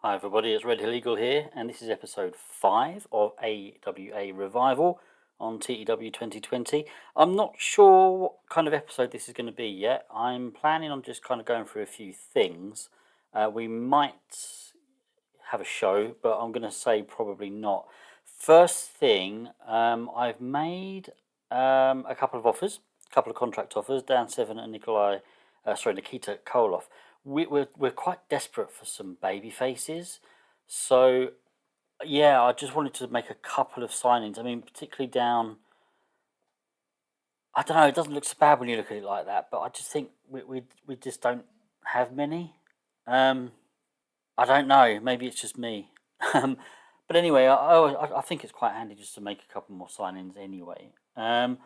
Hi everybody, it's Red Hill Eagle here, and this is episode 5 of AWA Revival on TEW2020. I'm not sure what kind of episode this is going to be yet. I'm planning on just kind of going through a few things. We might have a show, but I'm going to say probably not. First thing, I've made a couple of offers, a couple of contract offers, Dan Seven and Nikita Koloff. We're quite desperate for some baby faces, so yeah, I just wanted to make a couple of signings. I mean, particularly down. I don't know. It doesn't look so bad when you look at it like that, but I just think we just don't have many. Um, I don't know. Maybe it's just me. But anyway, I think it's quite handy just to make a couple more signings anyway. I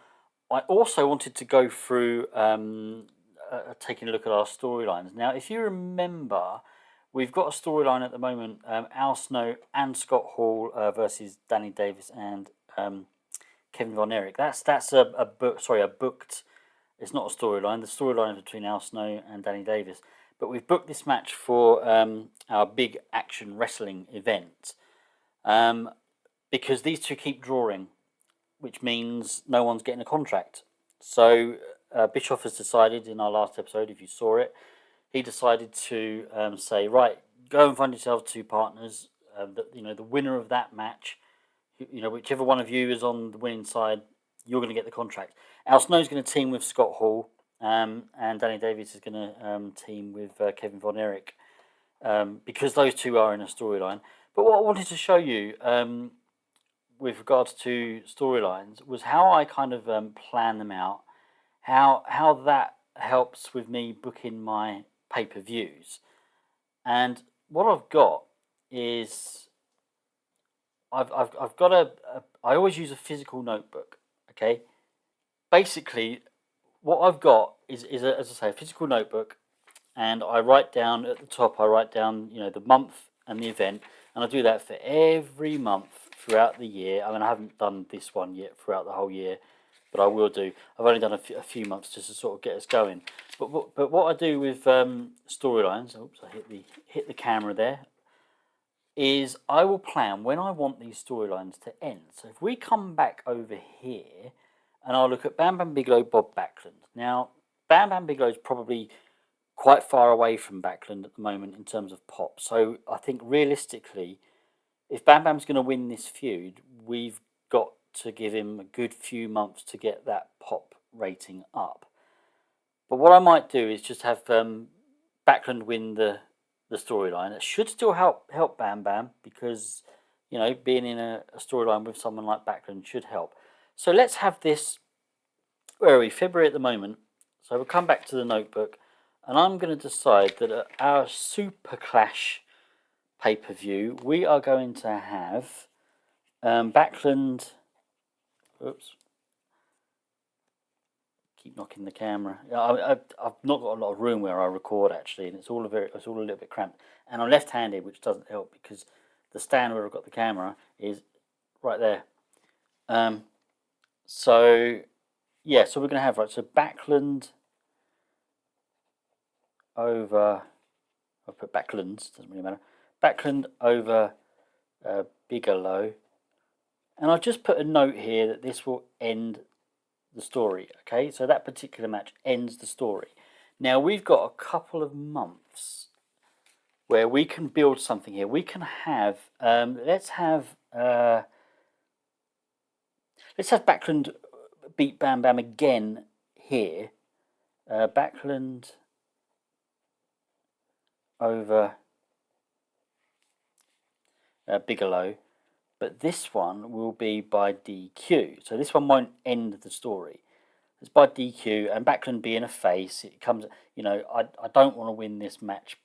also wanted to go through taking a look at our storylines. Now, if you remember, we've got a storyline at the moment: Al Snow and Scott Hall versus Danny Davis and Kevin Von Erich. That's a book. Sorry, a booked. It's not a storyline. The storyline is between Al Snow and Danny Davis. But we've booked this match for our big action wrestling event because these two keep drawing, which means no one's getting a contract. So Bischoff has decided in our last episode, if you saw it, he decided to say, right, go and find yourself two partners. The winner of that match, whichever one of you is on the winning side, you're going to get the contract. Al Snow's going to team with Scott Hall, and Danny Davis is going to team with Kevin Von Erich, because those two are in a storyline. But what I wanted to show you with regards to storylines was how I kind of plan them out, how that helps with me booking my pay-per-views. And what I've got is I've got I always use a physical notebook. Okay, basically what I've got is as I say, a physical notebook, and I write down at the top. I write down the month and the event, and I do that for every month throughout the year. I mean, I haven't done this one yet throughout the whole year, but I will do. I've only done a few months just to sort of get us going. But what I do with storylines, oops, I hit the camera there, is I will plan when I want these storylines to end. So if we come back over here, and I'll look at Bam Bam Bigelow, Bob Backlund. Now, Bam Bam Bigelow is probably quite far away from Backlund at the moment in terms of pop. So I think realistically, if Bam Bam's going to win this feud, we've got to give him a good few months to get that pop rating up. But what I might do is just have Backlund win the storyline. It should still help Bam Bam because being in a storyline with someone like Backlund should help. So let's have this. Where are we? February at the moment. So we'll come back to the notebook, and I'm going to decide that at our Super Clash pay-per-view, we are going to have Backlund. Oops. Keep knocking the camera. I've not got a lot of room where I record actually, and it's all a little bit cramped. And I'm left-handed, which doesn't help because the stand where I've got the camera is right there. So yeah, so we're going to have so Backlund over. I'll put Backlund's, doesn't really matter. Backlund over Bigelow, and I'll just put a note here that this will end the story. Okay, so that particular match ends the story. Now we've got a couple of months where we can build something here. We can have let's have Backlund beat Bam Bam again here. Backlund over Bigelow, but this one will be by DQ. So this one won't end the story. It's by DQ, and Backlund being a face, it comes. I don't want to win this match.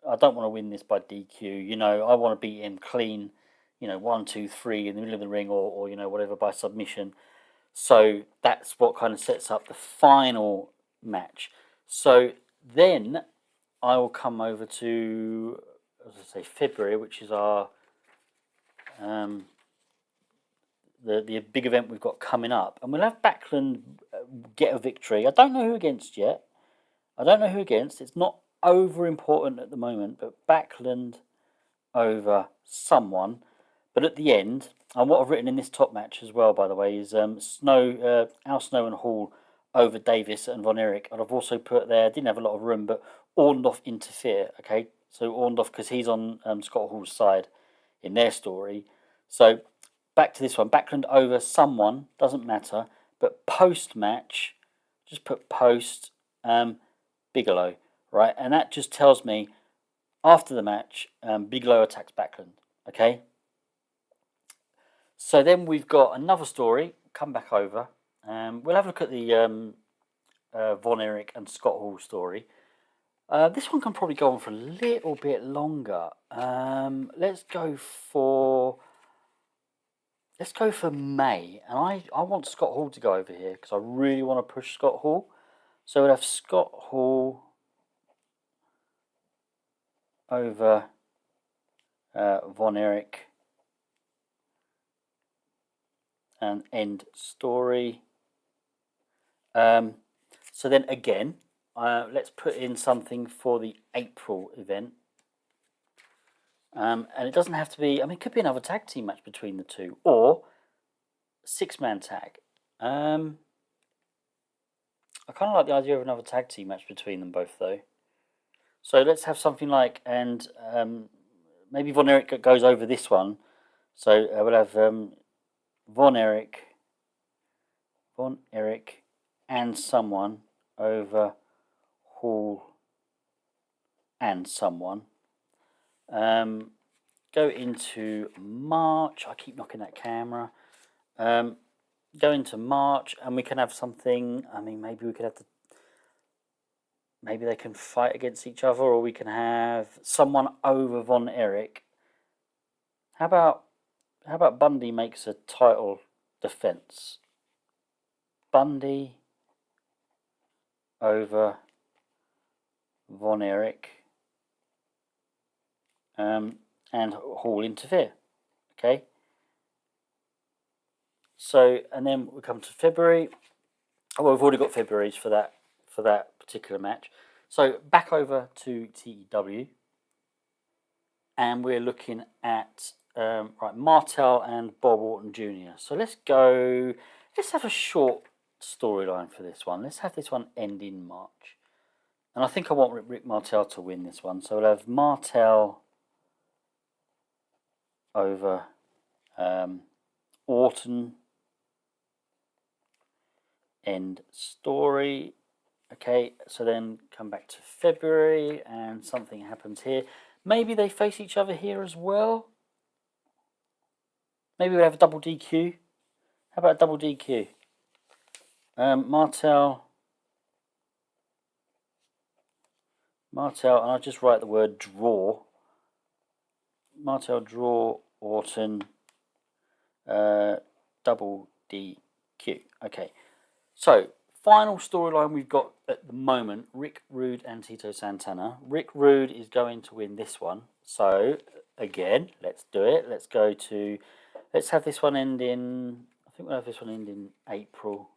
I don't want to win this by DQ. I want to beat him clean. 1, 2, 3 in the middle of the ring, or whatever by submission. So that's what kind of sets up the final match. So then I will come over to, as I say, February, which is our the big event we've got coming up, and we'll have Backlund get a victory. I don't know who against yet. It's not over important at the moment, but Backlund over someone, but at the end, and what I've written in this top match as well, by the way, is Al Snow and Hall over Davis and Von Erich. And I've also put there, didn't have a lot of room, but Orndorff interfere. Okay, so Orndorff, because he's on Scott Hall's side in their story. So back to this one, Backlund over someone, doesn't matter, but post match, just put post Bigelow, right? And that just tells me after the match, Bigelow attacks Backlund. Okay. So then we've got another story. Come back over. We'll have a look at the Von Erich and Scott Hall story. This one can probably go on for a little bit longer. Let's go for May, and I want Scott Hall to go over here because I really want to push Scott Hall. So we'll have Scott Hall over Von Erich and end story. So then again, let's put in something for the April event. And it doesn't have to be, I mean, it could be another tag team match between the two, or 6-man tag. I kind of like the idea of another tag team match between them both, though. So let's have something like, and maybe Von Erich goes over this one. So we'll have Von Erich and someone over Hall and someone. Go into March. I keep knocking that camera. Go into March, and we can have something. I mean, maybe we could have maybe they can fight against each other, or we can have someone over Von Erich. How about Bundy makes a title defense? Bundy over Von Erich. And Hall interfere. Okay. So, and then we come to February. Oh, well, we've already got February's for that particular match. So back over to TEW, and we're looking at right, Martel and Bob Orton Jr. So let's have a short storyline for this one. Let's have this one end in March, and I think I want Rick Martel to win this one. So we'll have Martel over Orton, end story. Okay, so then come back to February and something happens here. Maybe they face each other here as well. Maybe we have a double DQ. How about a double DQ? Martel, and I'll just write the word draw. Martel draw Orton, double DQ. Okay, so final storyline we've got at the moment: Rick Rude and Tito Santana. Rick Rude is going to win this one. So again, let's do it. Let's have this one end in. I think we'll have this one end in April.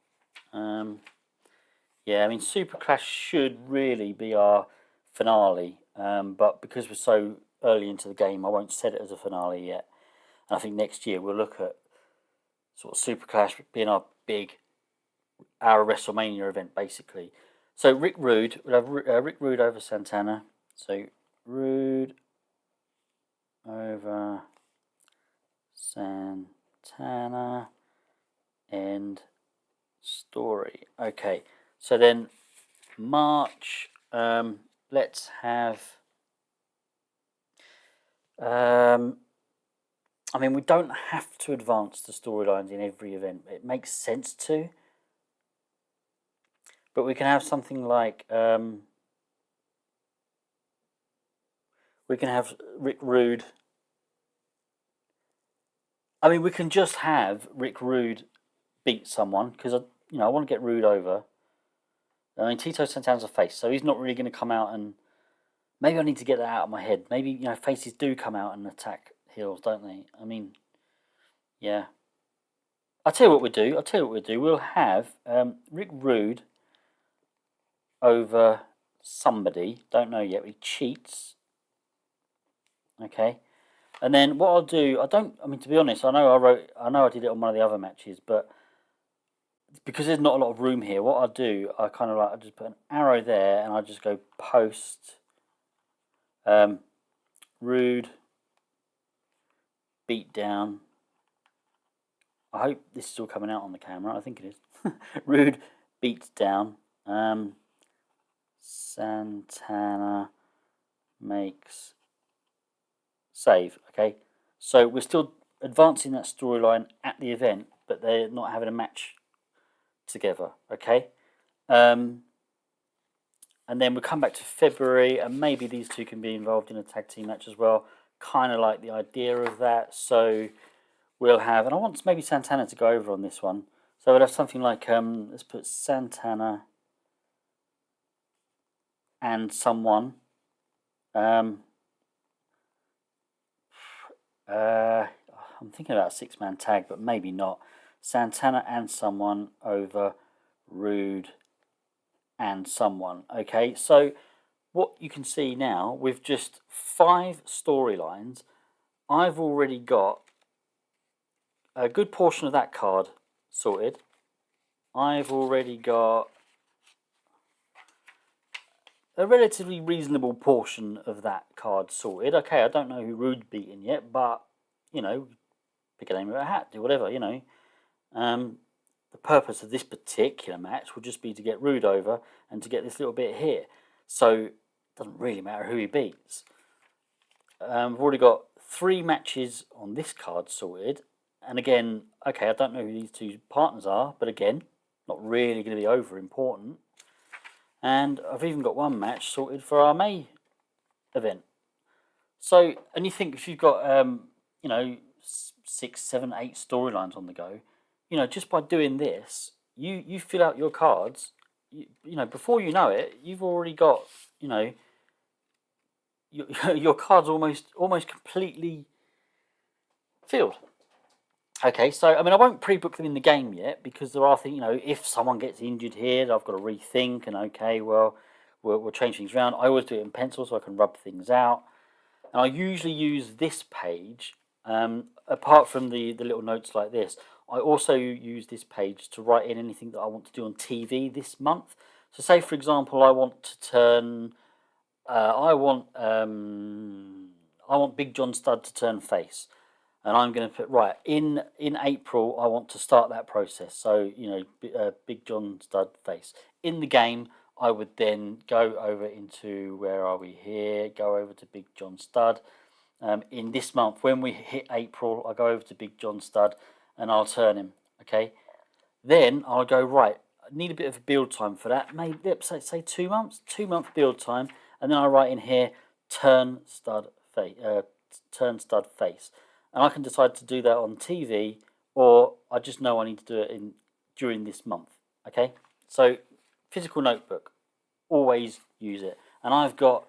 Yeah, I mean, Super Clash should really be our finale, but because we're so early into the game, I won't set it as a finale yet. And I think next year we'll look at sort of Super Clash being our WrestleMania event, basically. So Rick Rude, we'll have Rick Rude over Santana. So Rude over Santana, end story. Okay, so then March, let's have. I mean, we don't have to advance the storylines in every event. It makes sense to. But we can have something like, we can have Rick Rude. I mean, we can just have Rick Rude beat someone, because I want to get Rude over. I mean, Tito Santana's a face, so he's not really going to come out and. Maybe I need to get that out of my head. Maybe, faces do come out and attack heels, don't they? I mean, yeah. I'll tell you what we do. We'll have Rick Rude over somebody. Don't know yet. He cheats. Okay. And then what I'll do, I mean, to be honest, I know I did it on one of the other matches, but because there's not a lot of room here, what I'll do, I just put an arrow there, and I just go post, rude, beat down. I hope this is all coming out on the camera. I think it is. Rude, beat down. Santana makes save. Okay, so we're still advancing that storyline at the event, but they're not having a match together. Okay, and then we'll come back to February, and maybe these two can be involved in a tag team match as well. Kind of like the idea of that. So we'll have, and I want maybe Santana to go over on this one. So we'll have something like, let's put Santana and someone. I'm thinking about a 6-man tag, but maybe not. Santana and someone over Rude and someone. Okay, so what you can see now, with just 5 storylines, I've already got a good portion of that card sorted. I've already got a relatively reasonable portion of that card sorted. Okay, I don't know who Rude beaten yet, but, you know, pick a name of a hat, do whatever, you know. The purpose of this particular match would just be to get Rude over and to get this little bit here. So it doesn't really matter who he beats. We've already got 3 matches on this card sorted. And again, okay, I don't know who these 2 partners are, but again, not really going to be over important. And I've even got 1 match sorted for our May event. So, and you think if you've got, you know, 6, 7, 8 storylines on the go, you know, just by doing this, you fill out your cards, you know, before you know it, you've already got, you know, your cards almost completely filled. Okay, so I mean, I won't pre-book them in the game yet because there are things, you know, if someone gets injured here, I've got to rethink, and okay, well, we'll change things around. I always do it in pencil so I can rub things out. And I usually use this page, apart from the little notes like this, I also use this page to write in anything that I want to do on TV this month. So say, for example, I want to turn, I want Big John Studd to turn face. And I'm going to put, right, in April, I want to start that process. So, you know, Big John Studd face. In the game, I would then go over into, where are we here? Go over to Big John Studd. In this month, when we hit April, I go over to Big John Studd and I'll turn him, okay? Then I'll go, right, I need a bit of a build time for that. Maybe, say 2 months, 2-month build time. And then I write in here, turn Studd face. And I can decide to do that on TV, or I just know I need to do it during this month. Okay, so physical notebook, always use it. And I've got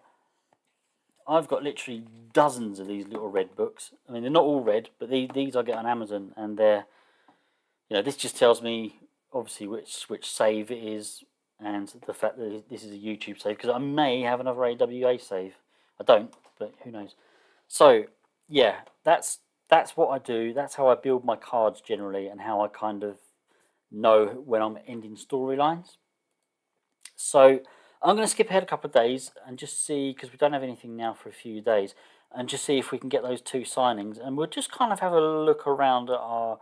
literally dozens of these little red books. I mean, they're not all red, but these I get on Amazon, and they're, you know, this just tells me obviously which save it is, and the fact that this is a YouTube save, because I may have another AWA save. I don't, but who knows. So yeah, that's what I do. That's how I build my cards generally, and how I kind of know when I'm ending storylines. So I'm going to skip ahead a couple of days and just see, because we don't have anything now for a few days, and just see if we can get those 2 signings, and we'll just kind of have a look around at our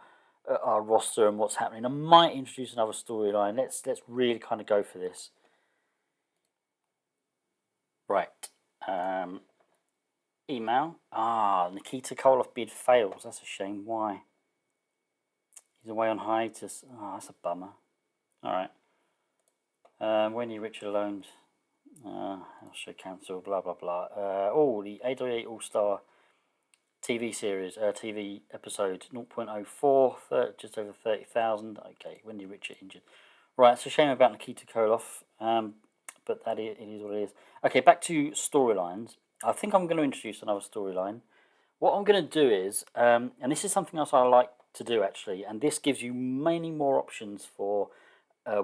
roster and what's happening. I might introduce another storyline. Let's really kind of go for this. Right. Email. Nikita Koloff bid fails. That's a shame. Why? He's away on hiatus. That's a bummer. All right. Wendy Richard loaned. I'll show cancel. Blah blah blah. The AWA All Star TV series, TV episode 0.04, just over 30,000. Okay, Wendy Richard injured. Right, it's a shame about Nikita Koloff, but it is what it is. Okay, back to storylines. I think I'm going to introduce another storyline. What I'm going to do is, and this is something else I like to do actually, and this gives you many more options for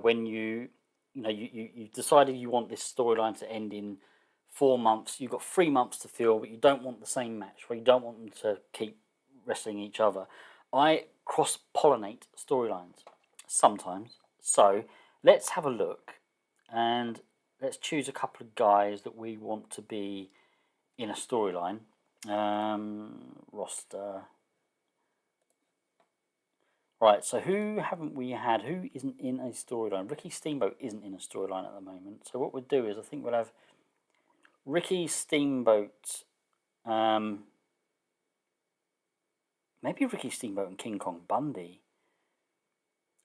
when you've decided you want this storyline to end in 4 months, you've got 3 months to fill, but you don't want the same match, where you don't want them to keep wrestling each other. I cross-pollinate storylines sometimes. So let's have a look and let's choose a couple of guys that we want to be in a storyline. Roster. Right, so who haven't we had? Who isn't in a storyline? Ricky Steamboat isn't in a storyline at the moment. So what we'll do is I think we'll have Ricky Steamboat. Maybe Ricky Steamboat and King Kong Bundy.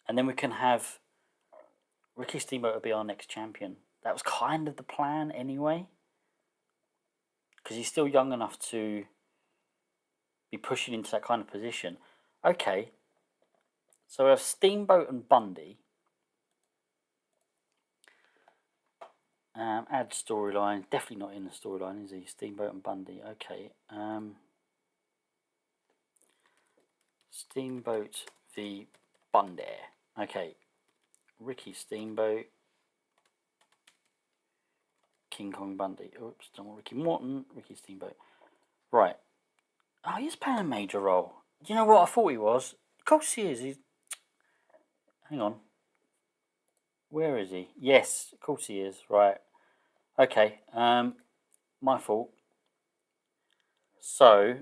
And then we can have Ricky Steamboat will be our next champion. That was kind of the plan anyway. Because he's still young enough to be pushing into that kind of position. Okay. So we have Steamboat and Bundy. Add storyline. Definitely not in the storyline, is he? Steamboat and Bundy. Okay. Steamboat v Bundy. Okay. Ricky Steamboat. King Kong Bundy. Oops, don't want Ricky Morton. Ricky Steamboat. Right. Oh, he's playing a major role. You know what? I thought he was. Of course he is. Hang on. Where is he? Yes, of course he is. Right. Okay. My fault. So,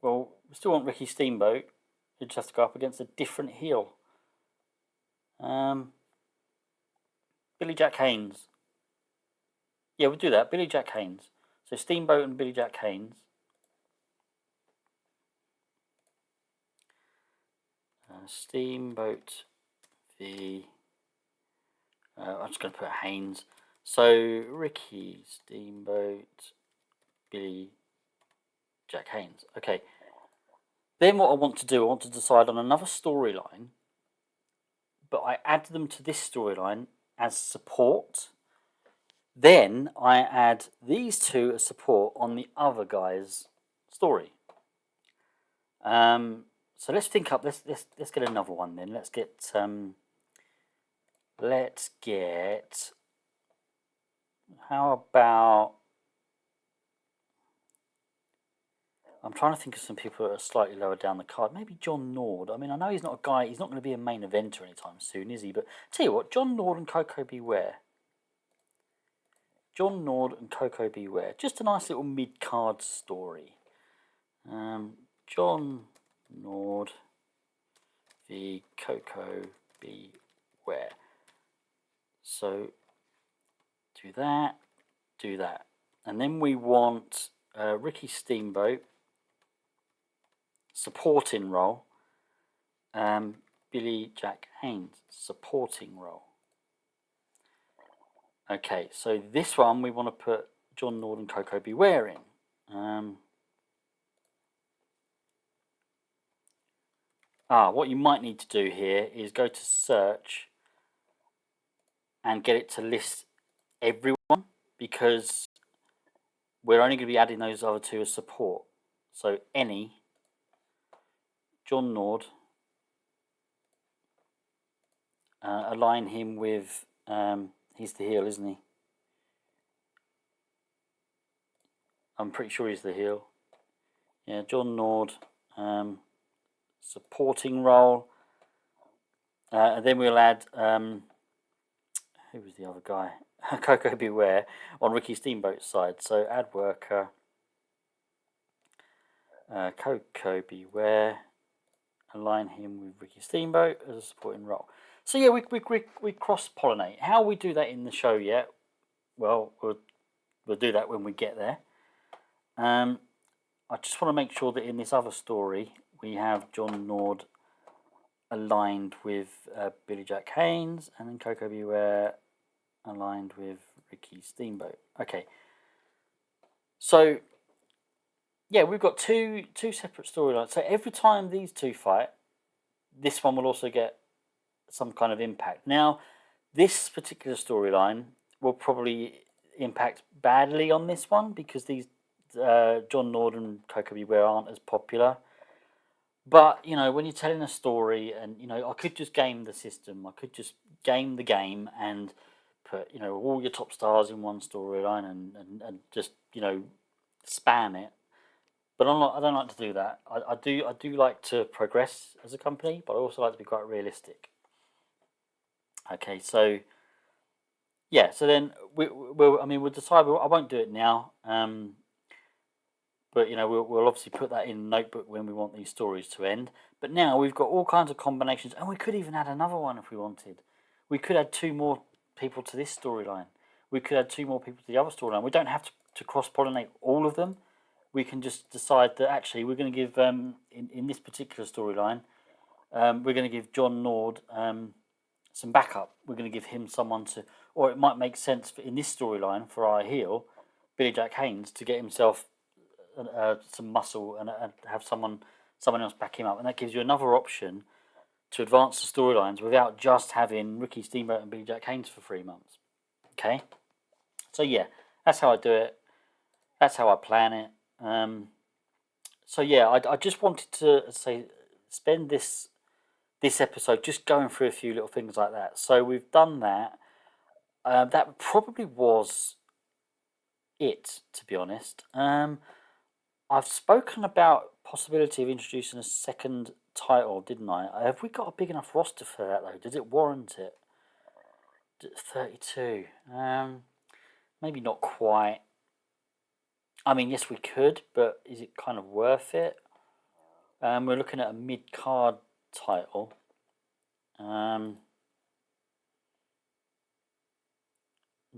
well, we still want Ricky Steamboat. He just has to go up against a different heel. Billy Jack Haynes. Yeah, we'll do that. Billy Jack Haynes. So Steamboat and Billy Jack Haynes. Steamboat v. I'm just going to put Haynes. So Ricky Steamboat, Billy Jack Haynes. Okay. Then what I want to do, I want to decide on another storyline, but I add them to this storyline as support. Then I add these two as support on the other guy's story. So let's think up. Let's get another one then. Let's get. How about? I'm trying to think of some people that are slightly lower down the card. Maybe John Nord. I mean, I know he's not a guy. He's not going to be a main eventer anytime soon, is he? But tell you what, John Nord and Coco Beware. John Nord and Coco Beware. Just a nice little mid-card story. John Nord v Coco Beware. So do that. And then we want Ricky Steamboat, supporting role. Billy Jack Haynes, supporting role. Okay, so this one we want to put John Nord and Coco Beware in. What you might need to do here is go to search and get it to list everyone, because we're only going to be adding those other two as support. So any John Nord, align him with, he's the heel, isn't he? I'm pretty sure he's the heel. Yeah, John Nord, supporting role. And then we'll add, who was the other guy? Coco Beware on Ricky Steamboat's side. So add worker, Coco Beware, align him with Ricky Steamboat as a supporting role. So yeah, we cross-pollinate. How we do that in the show yet? Well, we'll do that when we get there. I just want to make sure that in this other story we have John Nord aligned with Billy Jack Haynes, and then Coco Beware aligned with Ricky Steamboat. Okay. So yeah, we've got two separate storylines. So every time these two fight, this one will also get some kind of impact. Now, this particular storyline will probably impact badly on this one, because these John Nord and Coco Beware aren't as popular. But, you know, when you're telling a story, and, you know, I could just game the system. I could just game the game and put, you know, all your top stars in one storyline and just, you know, spam it. But I don't like to do that. I do like to progress as a company, but I also like to be quite realistic. Okay, so yeah, so then we'll decide. I won't do it now. But you know, we'll obviously put that in notebook when we want these stories to end. But now we've got all kinds of combinations, and we could even add another one if we wanted. We could add 2 more people to this storyline. We could add 2 more people to the other storyline. We don't have to cross-pollinate all of them. We can just decide that actually we're going to give in this particular storyline, we're going to give John Nord some backup. We're going to give him someone to, or it might make sense in this storyline for our heel, Billy Jack Haynes, to get himself some muscle and have someone else back him up, and that gives you another option to advance the storylines without just having Ricky Steamboat and Billy Jack Haynes for 3 months. Okay, so yeah, that's how I do it. That's how I plan it. So yeah, I just wanted to spend this episode just going through a few little things like that. So we've done that. That probably was it, to be honest. I've spoken about possibility of introducing a second title, didn't I? Have we got a big enough roster for that though? Does it warrant it? 32. Maybe not quite. I mean, yes, we could, but is it kind of worth it? We're looking at a mid-card title. No,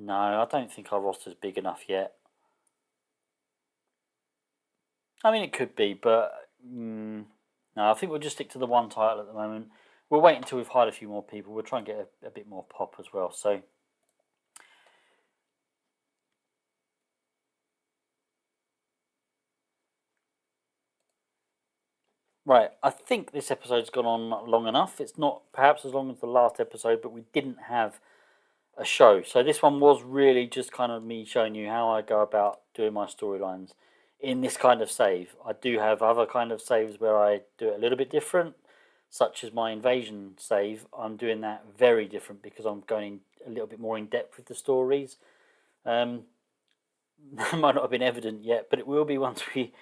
I don't think our roster's big enough yet. I mean, it could be, but no, I think we'll just stick to the one title at the moment. We'll wait until we've hired a few more people. We'll try and get a bit more pop as well. So, right, I think this episode's gone on long enough. It's not perhaps as long as the last episode, but we didn't have a show. So this one was really just kind of me showing you how I go about doing my storylines in this kind of save. I do have other kind of saves where I do it a little bit different, such as my invasion save. I'm doing that very different because I'm going a little bit more in depth with the stories. That might not have been evident yet, but it will be once we,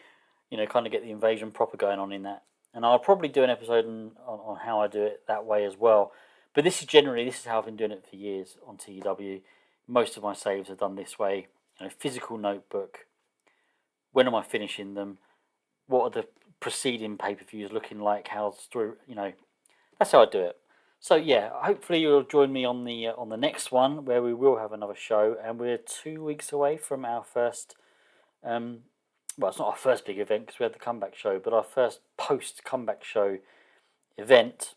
you know, kind of get the invasion proper going on in that. And I'll probably do an episode on how I do it that way as well. But this is how I've been doing it for years on TEW. Most of my saves are done this way. You know, physical notebook. When am I finishing them? What are the preceding pay-per-views looking like? How's the story? You know, that's how I do it. So yeah, hopefully you'll join me on the next one where we will have another show, and we're 2 weeks away from our first. Well, it's not our first big event because we had the comeback show, but our first post-comeback show event.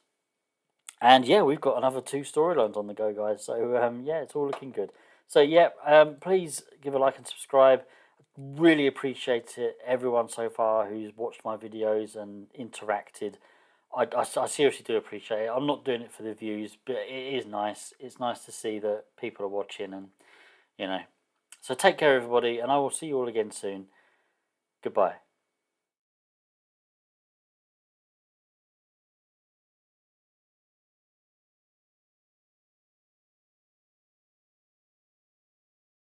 And yeah, we've got another 2 storylines on the go, guys. So yeah, it's all looking good. So yeah, please give a like and subscribe. Really appreciate it, everyone so far who's watched my videos and interacted. I seriously do appreciate it. I'm not doing it for the views, but it is nice. It's nice to see that people are watching, and you know. So take care, everybody, and I will see you all again soon. Goodbye.